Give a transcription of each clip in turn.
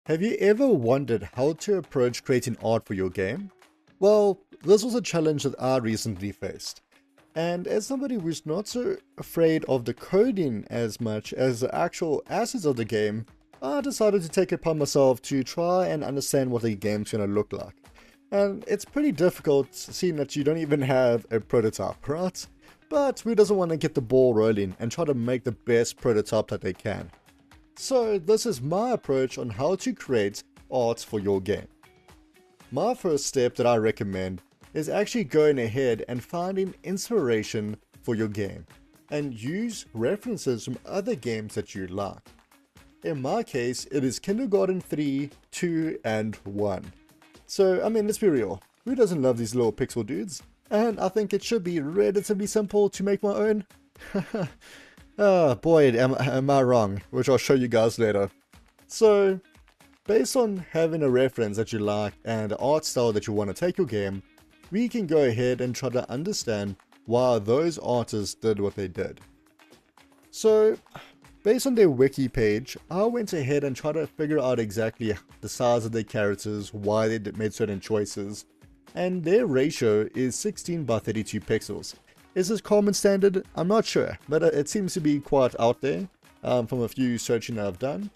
Have you ever wondered how to approach creating art for your game? Well, this was a challenge that I recently faced. And as somebody who's not so afraid of the coding as much as the actual assets of the game, I decided to take it upon myself to try and understand what the game's gonna look like. And it's pretty difficult seeing that you don't even have a prototype, right? But who doesn't want to get the ball rolling and try to make the best prototype that they can? So this is my approach on how to create art for your game. My first step that I recommend is actually going ahead and finding inspiration for your game and use references from other games that you like. In my case, it is Kindergarten 3, 2, and 1. So, I mean, let's be real. Who doesn't love these little pixel dudes? And I think it should be relatively simple to make my own. Oh boy, am I wrong, which I'll show you guys later. So, based on having a reference that you like and the art style that you want to take your game, we can go ahead and try to understand why those artists did what they did. So, based on their wiki page, I went ahead and tried to figure out exactly the size of their characters, why they made certain choices, and their ratio is 16 by 32 pixels. Is this common standard? I'm not sure, but it seems to be quite out there from a few searching that I've done.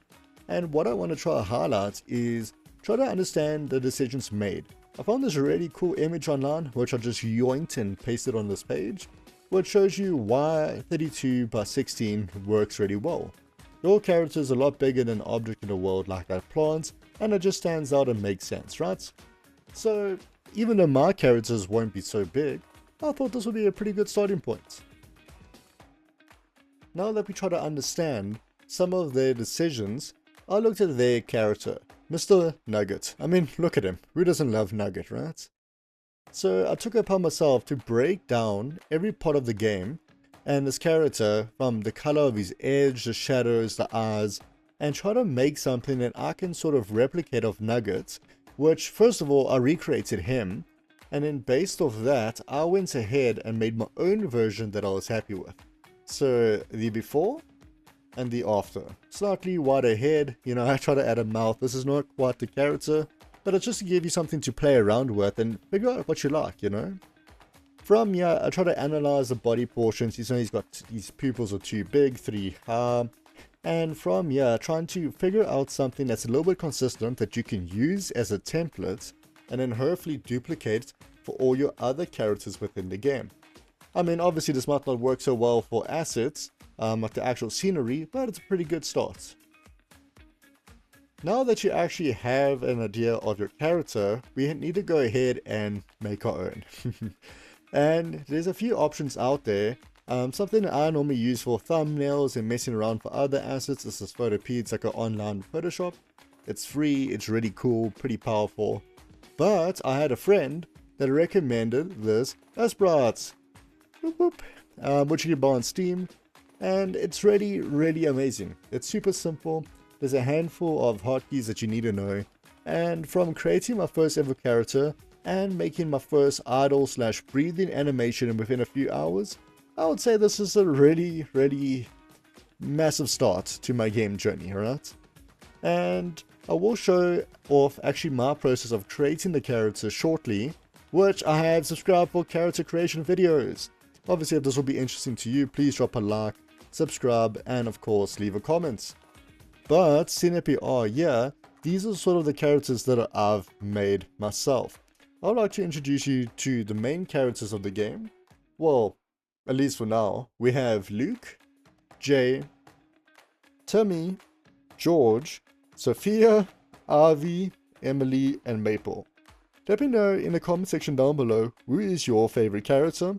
And what I want to try to highlight is try to understand the decisions made. I found this really cool image online, which I just yoinked and pasted on this page, which shows you why 32 by 16 works really well. Your character is a lot bigger than an object in the world like that plant, and it just stands out and makes sense, right? So even though my characters won't be so big, I thought this would be a pretty good starting point. Now that we try to understand some of their decisions, I looked at their character, Mr. Nugget. I mean, look at him. Who doesn't love Nugget, right? So I took it upon myself to break down every part of the game and this character from the color of his edge, the shadows, the eyes, and try to make something that I can sort of replicate of Nugget, which first of all I recreated him. And then based off that, I went ahead and made my own version that I was happy with. So the before and the after. Slightly wider head, you know, I try to add a mouth. This is not quite the character, but it's just to give you something to play around with and figure out what you like, you know. From here, I try to analyze the body portions. You know, he's got, his pupils are too big, 3 high. And from here, trying to figure out something that's a little bit consistent that you can use as a template and then hopefully duplicate for all your other characters within the game. I mean, obviously this might not work so well for assets, like the actual scenery, but it's a pretty good start. Now that you actually have an idea of your character, we need to go ahead and make our own. And there's a few options out there. Something that I normally use for thumbnails and messing around for other assets. This is Photopea. It's like an online Photoshop. It's free, it's really cool, pretty powerful. But I had a friend that recommended this Aseprite, which you can buy on Steam, and it's really amazing. It's super simple. There's a handful of hotkeys that you need to know, and from creating my first ever character and making my first idle / breathing animation within a few hours, I would say this is a really massive start to my game journey, right? And I will show off actually my process of creating the character shortly, which I have subscribed for character creation videos. Obviously, if this will be interesting to you, please drop a like, subscribe, and of course leave a comment. But seeing that we are here, these are sort of the characters that I've made myself. I would like to introduce you to the main characters of the game. Well, at least for now, we have Luke, Jay, Timmy, George, Sophia, Avi, Emily, and Maple. Let me know in the comment section down below who is your favorite character,